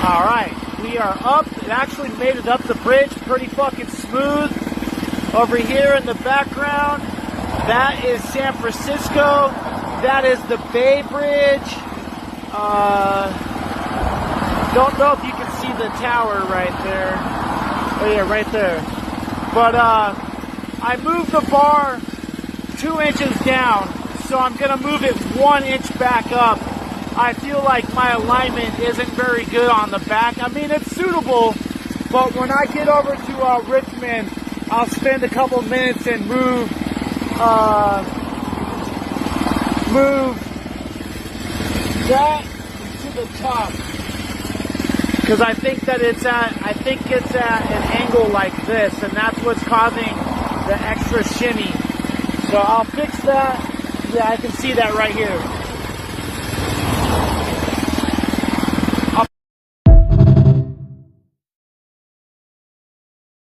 All right, we are up. It actually made it up the bridge pretty fucking smooth. Over here in the background, that is San Francisco. That is the Bay Bridge. Don't know if you can see the tower right there. Oh yeah, right there. But I moved the bar 2 inches down, so I'm gonna move it 1 inch back up. I feel like my alignment isn't very good on the back. I mean, it's suitable, but when I get over to Richmond, I'll spend a couple minutes and move that to the top, because I think it's at an angle like this, and that's what's causing the extra shimmy. So I'll fix that. Yeah, I can see that right here.